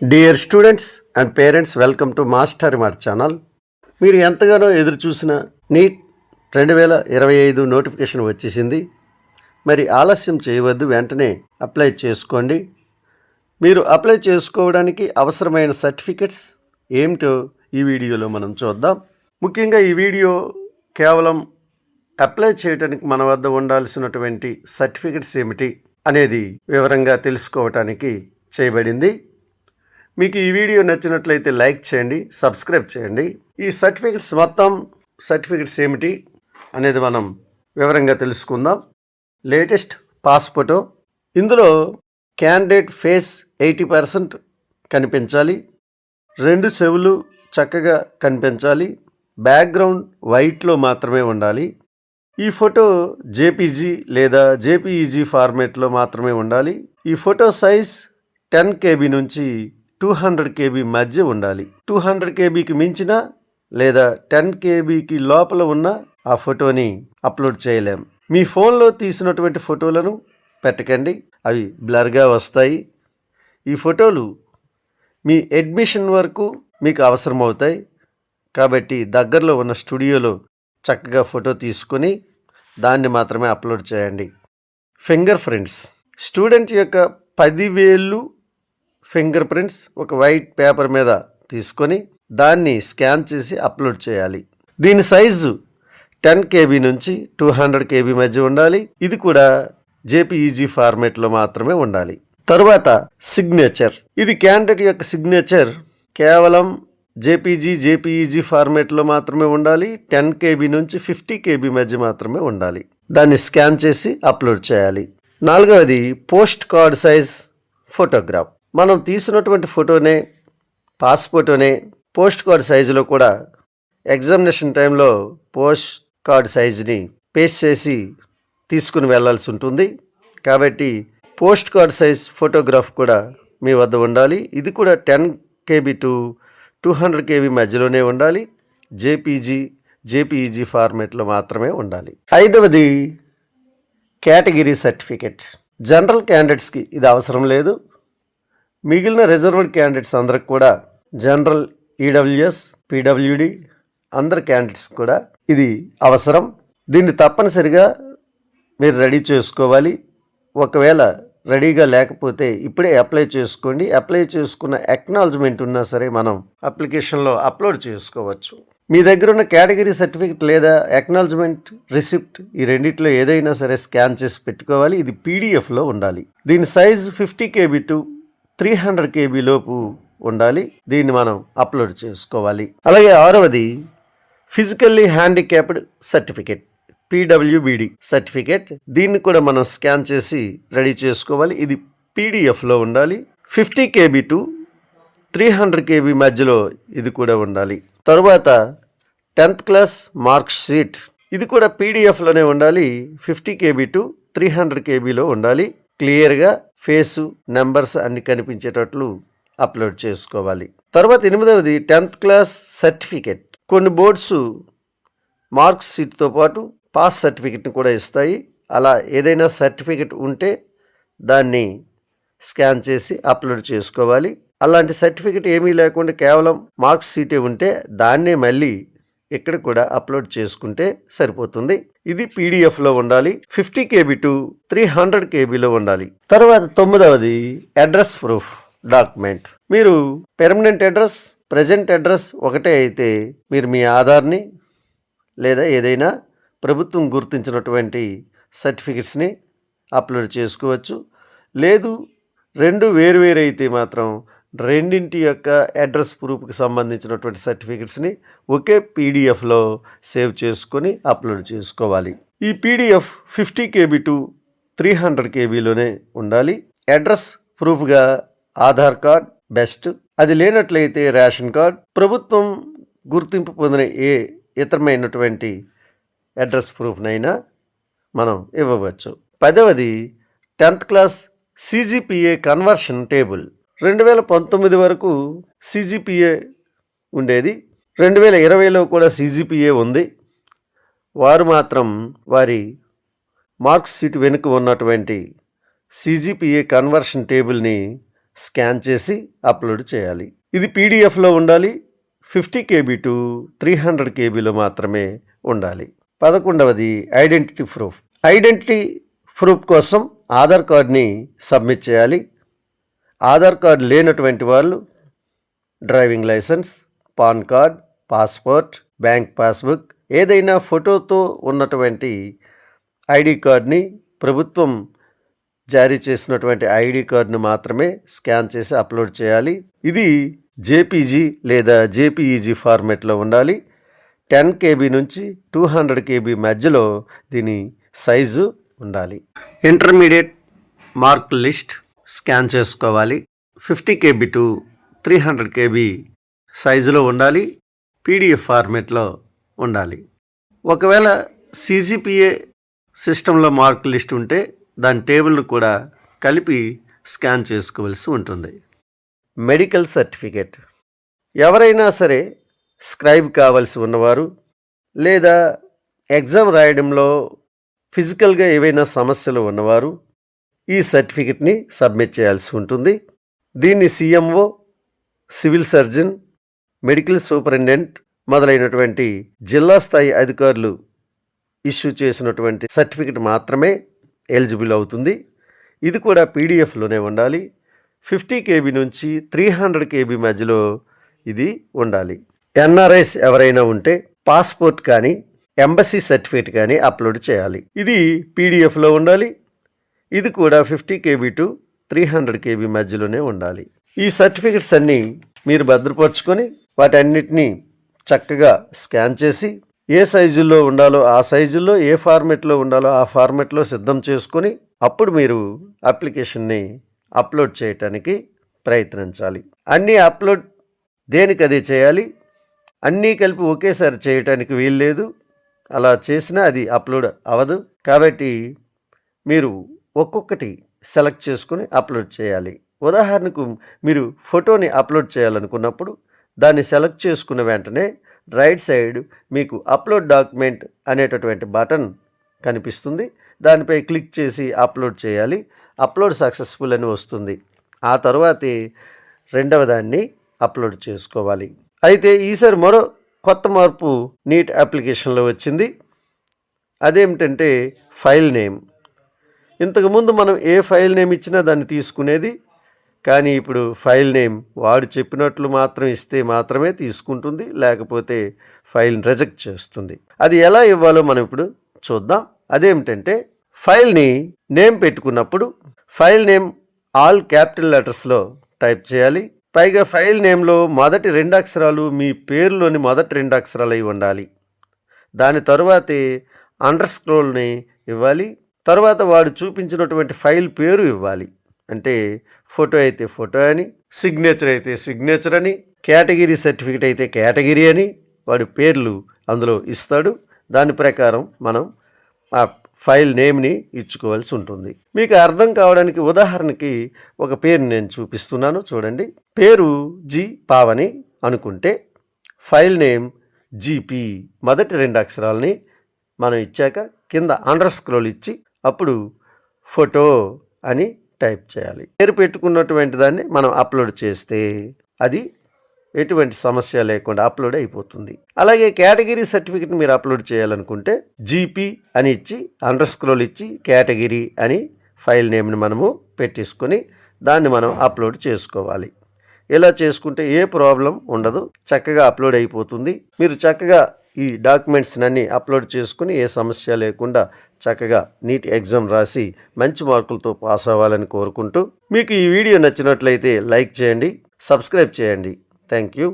Dear students and parents, welcome to master mart channel. మీరు ఎంతగానో ఎదురు చూసిన నీట్ 2025 నోటిఫికేషన్ వచ్చేసింది. మరి ఆలస్యం చేయవద్దు, వెంటనే అప్లై చేసుకోండి. మీరు అప్లై చేసుకోవడానికి అవసరమైన సర్టిఫికెట్స్ ఏమిటో ఈ వీడియోలో మనం చూద్దాం. ముఖ్యంగా ఈ వీడియో కేవలం అప్లై చేయడానికి మన వద్ద ఉండాల్సినటువంటి సర్టిఫికెట్స్ ఏమిటి అనేది వివరంగా తెలుసుకోవటానికి చేయబడింది. మీకు ఈ వీడియో నచ్చినట్లయితే లైక్ చేయండి, సబ్స్క్రైబ్ చేయండి. ఈ సర్టిఫికెట్స్ ఏమిటి అనేది మనం వివరంగా తెలుసుకుందాం. లేటెస్ట్ పాస్ ఫోటో, ఇందులో క్యాండిడేట్ ఫేస్ 80% కనిపించాలి, 2 చెవులు చక్కగా కనిపించాలి, బ్యాక్గ్రౌండ్ వైట్లో మాత్రమే ఉండాలి. ఈ ఫోటో జేపీజీ లేదా జేపీఈజీ ఫార్మేట్లో మాత్రమే ఉండాలి. ఈ ఫోటో సైజ్ 10 KB నుంచి 200 KB మధ్య ఉండాలి. 200 KBకి మించిన లేదా 10 KBకి లోపల ఉన్న ఆ ఫోటోని అప్లోడ్ చేయలేం. మీ ఫోన్లో తీసినటువంటి ఫోటోలను పెట్టకండి, అవి బ్లర్గా వస్తాయి. ఈ ఫోటోలు మీ అడ్మిషన్ వరకు మీకు అవసరమవుతాయి కాబట్టి దగ్గరలో ఉన్న స్టూడియోలో చక్కగా ఫోటో తీసుకొని దాన్ని మాత్రమే అప్లోడ్ చేయండి. ఫింగర్ ప్రింట్స్, స్టూడెంట్ యొక్క 10 వేళ్ళు ఫింగర్ ప్రింట్స్ ఒక వైట్ పేపర్ మీద తీసుకొని దాన్ని స్కాన్ చేసి అప్లోడ్ చేయాలి. దీని సైజు 10 KB నుంచి 200 KB మధ్య ఉండాలి. ఇది కూడా జేపీఈజీ ఫార్మేట్లో మాత్రమే ఉండాలి. తరువాత సిగ్నేచర్, ఇది క్యాండిడేట్ యొక్క సిగ్నేచర్ కేవలం జేపీఈజీ ఫార్మేట్లో మాత్రమే ఉండాలి. 10 KB నుంచి 50 KB మధ్య మాత్రమే ఉండాలి. దాన్ని స్కాన్ చేసి అప్లోడ్ చేయాలి. 4వది పోస్ట్ కార్డ్ సైజ్ ఫోటోగ్రాఫ్. మనం తీసినటువంటి ఫోటోనే, పాస్ ఫోటోనే పోస్ట్ కార్డ్ సైజులో కూడా ఎగ్జామినేషన్ టైంలో పోస్ట్ కార్డ్ సైజుని పేస్ట్ చేసి తీసుకుని వెళ్ళాల్సి ఉంటుంది. కాబట్టి పోస్ట్ కార్డ్ సైజ్ ఫోటోగ్రాఫ్ కూడా మీ వద్ద ఉండాలి. ఇది కూడా 10 KB టు 200 KB మధ్యలోనే ఉండాలి. జేపీఈజీ ఫార్మేట్లో మాత్రమే ఉండాలి. 5వది కేటగిరీ సర్టిఫికెట్. జనరల్ క్యాండిడేట్స్కి ఇది అవసరం లేదు. మిగిలిన రిజర్వ్డ్ క్యాండిడేట్స్ అందరికి కూడా, జనరల్, ఈడబ్ల్యూఎస్, పీడబ్ల్యూడి అందరి క్యాండిడేట్స్ కూడా ఇది అవసరం. దీన్ని తప్పనిసరిగా మీరు రెడీ చేసుకోవాలి. ఒకవేళ రెడీగా లేకపోతే ఇప్పుడే అప్లై చేసుకోండి. అప్లై చేసుకున్న అక్నాలజ్మెంట్ ఉన్నా సరే మనం అప్లికేషన్లో అప్లోడ్ చేసుకోవచ్చు. మీ దగ్గర ఉన్న కేటగిరీ సర్టిఫికెట్ లేదా అక్నాలజ్మెంట్ రిసిప్ట్, ఈ రెండిట్లో ఏదైనా సరే స్కాన్ చేసి పెట్టుకోవాలి. ఇది పీడిఎఫ్లో ఉండాలి. దీని సైజు 50 KB టు 300 KB లోపు ఉండాలి. దీన్ని మనం అప్లోడ్ చేసుకోవాలి. అలాగే 6వది ఫిజికల్లీ హ్యాండిక్యాప్డ్ సర్టిఫికెట్, పీడబ్ల్యూబీడి సర్టిఫికెట్. దీన్ని కూడా మనం స్కాన్ చేసి రెడీ చేసుకోవాలి. ఇది పీడిఎఫ్లో ఉండాలి. 50 KB టు 300 KB మధ్యలో ఇది కూడా ఉండాలి. తరువాత 10th క్లాస్ మార్క్ షీట్, ఇది కూడా పీడిఎఫ్లోనే ఉండాలి. 50 KB టు 300 KBలో ఉండాలి. క్లియర్గా ఫేసు, నెంబర్స్ అన్ని కనిపించేటట్లు అప్లోడ్ చేసుకోవాలి. తర్వాత 8వది 10th క్లాస్ సర్టిఫికెట్. కొన్ని బోర్డ్స్ మార్క్స్ షీట్తో పాటు పాస్ సర్టిఫికెట్ని కూడా ఇస్తాయి. అలా ఏదైనా సర్టిఫికెట్ ఉంటే దాన్ని స్కాన్ చేసి అప్లోడ్ చేసుకోవాలి. అలాంటి సర్టిఫికెట్ ఏమీ లేకుండా కేవలం మార్క్స్ షీటే ఉంటే దాన్నే మళ్ళీ ఇక్కడ కూడా అప్లోడ్ చేసుకుంటే సరిపోతుంది. ఇది పీడిఎఫ్లో ఉండాలి. 50 KB టు 300 KBలో ఉండాలి. తర్వాత 9వది అడ్రస్ ప్రూఫ్ డాక్యుమెంట్. మీరు పెర్మనెంట్ అడ్రస్, ప్రజెంట్ అడ్రస్ ఒకటే అయితే మీరు మీ ఆధార్ని లేదా ఏదైనా ప్రభుత్వం గుర్తించినటువంటి సర్టిఫికెట్స్ని అప్లోడ్ చేసుకోవచ్చు. లేదు 2 వేరు అయితే మాత్రం రెండింటి యొక్క అడ్రస్ ప్రూఫ్కి సంబంధించినటువంటి సర్టిఫికెట్స్ని ఒకే పీడిఎఫ్లో సేవ్ చేసుకొని అప్లోడ్ చేసుకోవాలి. ఈ పీడిఎఫ్ 50 KB టు 300 KBలోనే ఉండాలి. అడ్రస్ ప్రూఫ్గా ఆధార్ కార్డ్ బెస్ట్, అది లేనట్లయితే రేషన్ కార్డ్, ప్రభుత్వం గుర్తింపు పొందిన ఏ ఇతరమైనటువంటి అడ్రస్ ప్రూఫ్నైనా మనం ఇవ్వవచ్చు. 10వది 10th class CGPA conversion table. 2019 వరకు CGPA ఉండేది. 2020లో కూడా CGPA ఉంది. వారు మాత్రం వారి మార్క్స్ షీట్ వెనుక ఉన్నటువంటి CGPA కన్వర్షన్ టేబుల్ని స్కాన్ చేసి అప్లోడ్ చేయాలి. ఇది పీడిఎఫ్లో ఉండాలి. 50 KB టు 300 KBలో మాత్రమే ఉండాలి. 11వది ఐడెంటిటీ ప్రూఫ్. ఐడెంటిటీ ప్రూఫ్ కోసం ఆధార్ కార్డ్ని సబ్మిట్ చేయాలి. ఆధార్ కార్డు లేనటువంటి వాళ్ళు driving license, PAN card, passport, bank passbook, ఏదైనా ఫోటోతో ఉన్నటువంటి ఐడి కార్డ్ని, ప్రభుత్వం జారీ చేసినటువంటి ఐడి కార్డును మాత్రమే స్కాన్ చేసి అప్లోడ్ చేయాలి. ఇది జేపీజీ లేదా జేపీఈజీ ఫార్మెట్లో ఉండాలి. 10 KB నుంచి 200 KB మధ్యలో దీని సైజు ఉండాలి. ఇంటర్మీడియట్ మార్క్ లిస్ట్ స్కాన్ చేసుకోవాలి. 50 KB టు 300 KB సైజులో ఉండాలి. పీడిఎఫ్ ఫార్మెట్లో ఉండాలి. ఒకవేళ CGPA సిస్టంలో మార్క్ లిస్ట్ ఉంటే దాని టేబుల్ను కూడా కలిపి స్కాన్ చేసుకోవలసి ఉంటుంది. Medical certificate. ఎవరైనా సరే స్క్రైబ్ కావాల్సి ఉన్నవారు లేదా ఎగ్జామ్ రాయడంలో ఫిజికల్గా ఏవైనా సమస్యలు ఉన్నవారు ఈ సర్టిఫికేట్ని సబ్మిట్ చేయాల్సి ఉంటుంది. దీన్ని CMO, civil surgeon, medical superintendent మొదలైనటువంటి జిల్లా స్థాయి అధికారులు ఇష్యూ చేసినటువంటి సర్టిఫికేట్ మాత్రమే ఎలిజిబుల్ అవుతుంది. ఇది కూడా పీడిఎఫ్లోనే ఉండాలి. 50 KB నుంచి 300 KB మధ్యలో ఇది ఉండాలి. NRIs ఎవరైనా ఉంటే పాస్పోర్ట్ కానీ ఎంబసీ సర్టిఫికేట్ కానీ అప్లోడ్ చేయాలి. ఇది పీడిఎఫ్లో ఉండాలి. ఇది కూడా 50 KB టు 300 KB మధ్యలోనే ఉండాలి. ఈ సర్టిఫికెట్స్ అన్నీ మీరు భద్రపరుచుకొని వాటన్నిటినీ చక్కగా స్కాన్ చేసి ఏ సైజుల్లో ఉండాలో ఆ సైజుల్లో, ఏ ఫార్మెట్లో ఉండాలో ఆ ఫార్మెట్లో సిద్ధం చేసుకొని అప్పుడు మీరు అప్లికేషన్ని అప్లోడ్ చేయటానికి ప్రయత్నించాలి. అన్నీ అప్లోడ్ దేనికదే చేయాలి. అన్నీ కలిపి ఒకేసారి చేయటానికి వీల్లేదు. అలా చేసినా అది అప్లోడ్ అవ్వదు. కాబట్టి మీరు ఒక్కొక్కటి సెలెక్ట్ చేసుకుని అప్లోడ్ చేయాలి. ఉదాహరణకు మీరు ఫోటోని అప్లోడ్ చేయాలనుకున్నప్పుడు దాన్ని సెలెక్ట్ చేసుకున్న వెంటనే రైట్ సైడ్ మీకు అప్లోడ్ డాక్యుమెంట్ అనేటటువంటి బటన్ కనిపిస్తుంది. దానిపై క్లిక్ చేసి అప్లోడ్ చేయాలి. అప్లోడ్ సక్సెస్ఫుల్ అని వస్తుంది. ఆ తర్వాతే రెండవ దాన్ని అప్లోడ్ చేసుకోవాలి. అయితే ఈసారి మరో కొత్త మార్పు నీట్ అప్లికేషన్లో వచ్చింది. అదేమిటంటే ఫైల్ నేమ్. ఇంతకుముందు మనం ఏ ఫైల్ నేమ్ ఇచ్చినా దాన్ని తీసుకునేది. కానీ ఇప్పుడు ఫైల్ నేమ్ వాడు చెప్పినట్లు మాత్రం ఇస్తే మాత్రమే తీసుకుంటుంది, లేకపోతే ఫైల్ రిజెక్ట్ చేస్తుంది. అది ఎలా ఇవ్వాలో మనం ఇప్పుడు చూద్దాం. అదేమిటంటే ఫైల్ని నేమ్ పెట్టుకున్నప్పుడు ఫైల్ నేమ్ ఆల్ క్యాపిటల్ లెటర్స్లో టైప్ చేయాలి. పైగా ఫైల్ నేమ్లో మొదటి 2 అక్షరాలు మీ పేరులోని మొదటి 2 అక్షరాలు అయి ఉండాలి. దాని తరువాతే అండర్స్క్రోల్ని ఇవ్వాలి. తర్వాత వాడు చూపించినటువంటి ఫైల్ పేరు ఇవ్వాలి. అంటే ఫోటో అయితే ఫోటో అని, సిగ్నేచర్ అయితే సిగ్నేచర్ అని, కేటగిరీ సర్టిఫికేట్ అయితే కేటగిరీ అని వాడి పేర్లు అందులో ఇస్తాడు. దాని ప్రకారం మనం ఆ ఫైల్ నేమ్ని ఇచ్చుకోవాల్సి ఉంటుంది. మీకు అర్థం కావడానికి ఉదాహరణకి ఒక పేరు నేను చూపిస్తున్నాను చూడండి. పేరు జి పావని అనుకుంటే ఫైల్ నేమ్ GP మొదటి 2 అక్షరాలని మనం ఇచ్చాక కింద అండర్స్క్రోల్ ఇచ్చి అప్పుడు ఫోటో అని టైప్ చేయాలి. పేరు పెట్టుకున్నటువంటి దాన్ని మనం అప్లోడ్ చేస్తే అది ఎటువంటి సమస్య లేకుండా అప్లోడ్ అయిపోతుంది. అలాగే కేటగిరీ సర్టిఫికేట్ మీరు అప్లోడ్ చేయాలనుకుంటే GP అని ఇచ్చి అండర్స్క్రోల్ ఇచ్చి కేటగిరీ అని ఫైల్ నేమ్ని మనము పెట్టేసుకొని దాన్ని మనం అప్లోడ్ చేసుకోవాలి. ఇలా చేసుకుంటే ఏ ప్రాబ్లం ఉండదు, చక్కగా అప్లోడ్ అయిపోతుంది. మీరు చక్కగా ఈ డాక్యుమెంట్స్ అన్నీ అప్లోడ్ చేసుకుని ఏ సమస్య లేకుండా చక్కగా నీట్ ఎగ్జామ్ రాసి మంచి మార్కులతో పాస్ అవ్వాలని కోరుకుంటూ, మీకు ఈ వీడియో నచ్చినట్లయితే లైక్ చేయండి, సబ్స్క్రైబ్ చేయండి. Thank you.